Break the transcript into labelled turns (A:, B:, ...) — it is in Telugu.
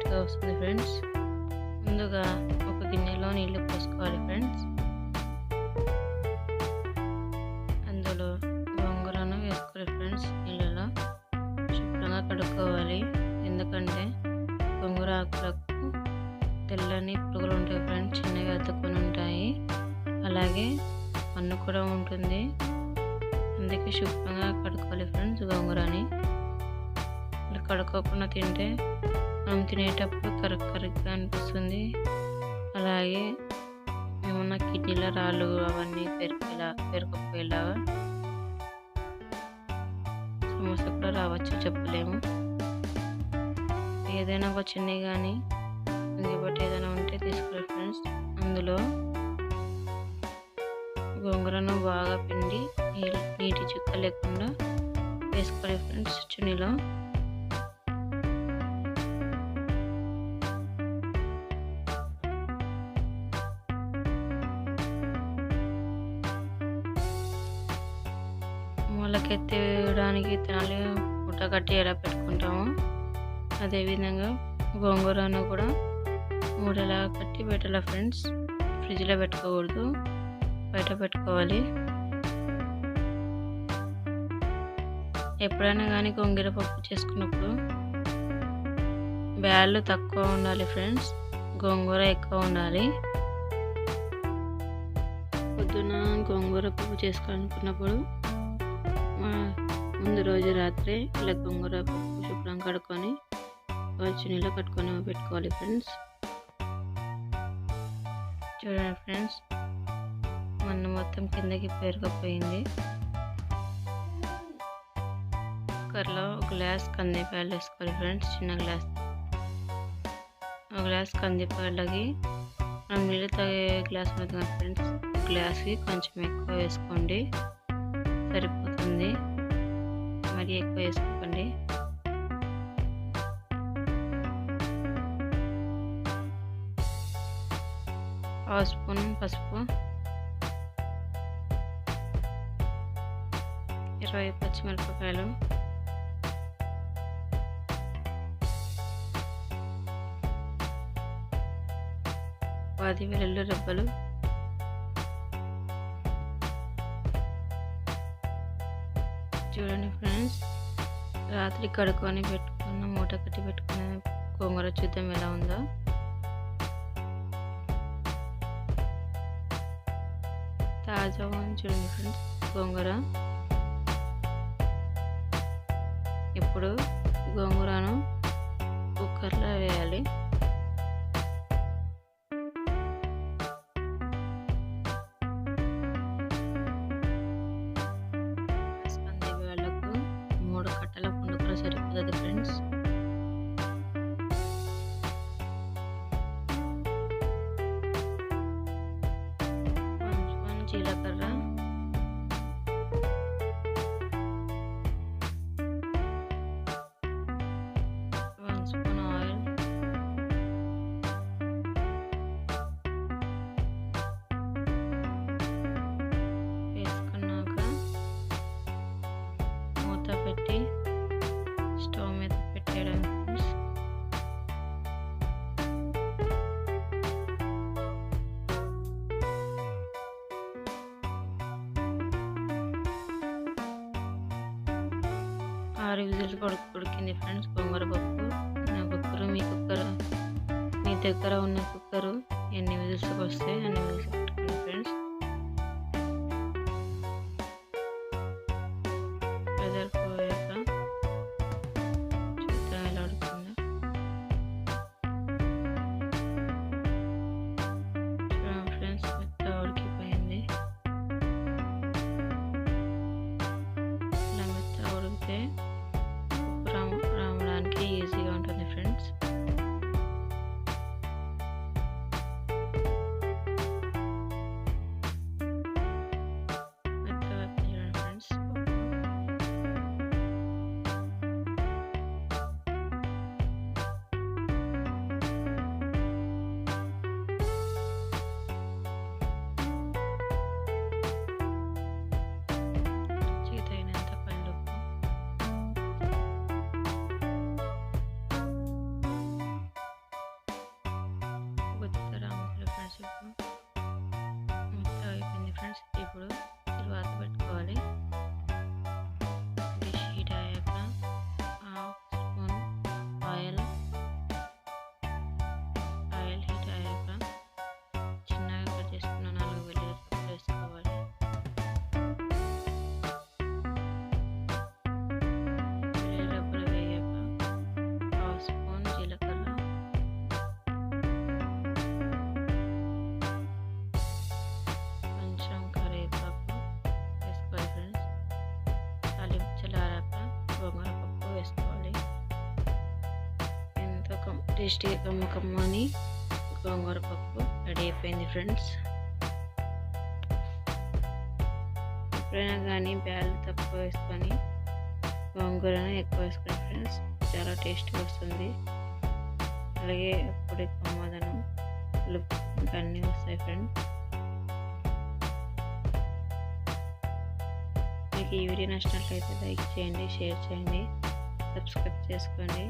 A: టేస్ట్గా వస్తుంది ఫ్రెండ్స్. ముందుగా ఒక గిన్నెలో నీళ్లు పోసుకోవాలి ఫ్రెండ్స్. అందులో గోంగూరను వేసుకోవాలి ఫ్రెండ్స్. నీళ్ళలో శుభ్రంగా కడుక్కోవాలి. ఎందుకంటే గోంగూర ఆకులకు తెల్లని పురుగులు ఉంటాయి ఫ్రెండ్స్, చిన్నగా అతుక్కొని ఉంటాయి. అలాగే మన్ను కూడా ఉంటుంది. అందుకే శుభ్రంగా కడుక్కోవాలి ఫ్రెండ్స్ గోంగూరని. ఇలా కడుక్కోకుండా తింటే మనం తినేటప్పుడు కరక్గా అనిపిస్తుంది. అలాగే ఏమన్నా కిడ్నీల రాళ్ళు అవన్నీ పేరుకుపోయేలాగా సమస్య కూడా రావచ్చు, చెప్పలేము. ఏదైనా ఒక చిన్నవి కానీ ఇంకొకటి ఏదైనా ఉంటే తీసుకోవాలి ఫ్రెండ్స్. అందులో గోంగూరను బాగా పిండి నీటి చుక్క లేకుండా వేసుకోవాలి ఫ్రెండ్స్ చున్నీలో. మొలకెత్తడానికి తినాలి ముట్ట కట్టి ఎలా పెట్టుకుంటామో అదేవిధంగా గోంగూరను కూడా మూడలా కట్టి పెట్టాలి ఫ్రెండ్స్. ఫ్రిడ్జ్లో పెట్టుకోకూడదు, బయట పెట్టుకోవాలి. ఎప్పుడైనా కానీ గోంగూర పప్పు చేసుకున్నప్పుడు బ్యాళ్ళు తక్కువ ఉండాలి ఫ్రెండ్స్, గోంగూర ఎక్కువ ఉండాలి. పొద్దున గోంగూర పప్పు చేసుకోవాలనుకున్నప్పుడు ముందు రోజు రాత్రి ఇలా గోంగూర పప్పు శుభ్రం కడుక్కొని చున్నీలో కట్టుకొని పెట్టుకోవాలి ఫ్రెండ్స్. చూడండి ఫ్రెండ్స్, మన్ను మొత్తం కిందకి పేరుకుపోయింది. కుక్కర్లో ఒక గ్లాస్ కందిపాయలు వేసుకోవాలి ఫ్రెండ్స్, చిన్న గ్లాస్. ఒక గ్లాస్ కందిపాయలకి మనం నీళ్ళు తాగే గ్లాస్ ఉంటుంది కదా ఫ్రెండ్స్, గ్లాస్కి కొంచెం ఎక్కువ వేసుకోండి, సరిపోతుంది. మరి ఎక్కువ వేసుకోకండి. పావు స్పూన్ పసుపు, 20 పచ్చిమిరపకాయలు, 10 వెల్లుల్లి రెబ్బలు, చూడండి ఫ్రెండ్స్, రాత్రి కడుక్కొని పెట్టుకున్న మూట కట్టి పెట్టుకున్న గోంగూర చూద్దాం ఎలా ఉందో. తాజా చూడండి ఫ్రెండ్స్ గోంగూర. ఇప్పుడు గోంగూరను కుక్కర్లో వేయాలి. వాళ్ళకు 3 కట్టల పుండుకూర సరిపోతుంది ఫ్రెండ్స్. జీలకర్ర, 1 స్పూన్ ఆయిల్, వేసుకున్నాక మూత పెట్టి స్టవ్ మీద పెట్టేయడం ఫ్రెండ్స్. ఆరు విజిల్స్ ఉడికింది ఫ్రెండ్స్ గోంగూర పప్పు. నా కుక్కరు మీ దగ్గర ఉన్న కుక్కరు ఎన్ని విజిల్స్కి వస్తే అన్ని విజిల్స్ పెట్టుకోండి ఫ్రెండ్స్. ప్రెజర్ పోయాక చూద్దాం ఎలా ఉడుకుందో. చూడండి ఫ్రెండ్స్, మెత్తగా ఉడికిపోయింది. ఇలా మెత్తగా ఉడికితే రావడానికి ఈజీగా ఉంటుంది ఫ్రెండ్స్. టేస్టీగా కమ్మకమ్మని గోంగూర పప్పు రెడీ అయిపోయింది ఫ్రెండ్స్. ఎప్పుడైనా కానీ బ్యాల్ తక్కువ వేసుకొని గోంగూరను ఎక్కువ వేసుకొని ఫ్రెండ్స్ చాలా టేస్టీగా వస్తుంది. అలాగే పొడి కమ్మదనం పులుపు ఇంకా అన్నీ వస్తాయి ఫ్రెండ్స్. మీకు ఈ వీడియో నచ్చినట్లయితే లైక్ చేయండి, షేర్ చేయండి, సబ్స్క్రైబ్ చేసుకోండి.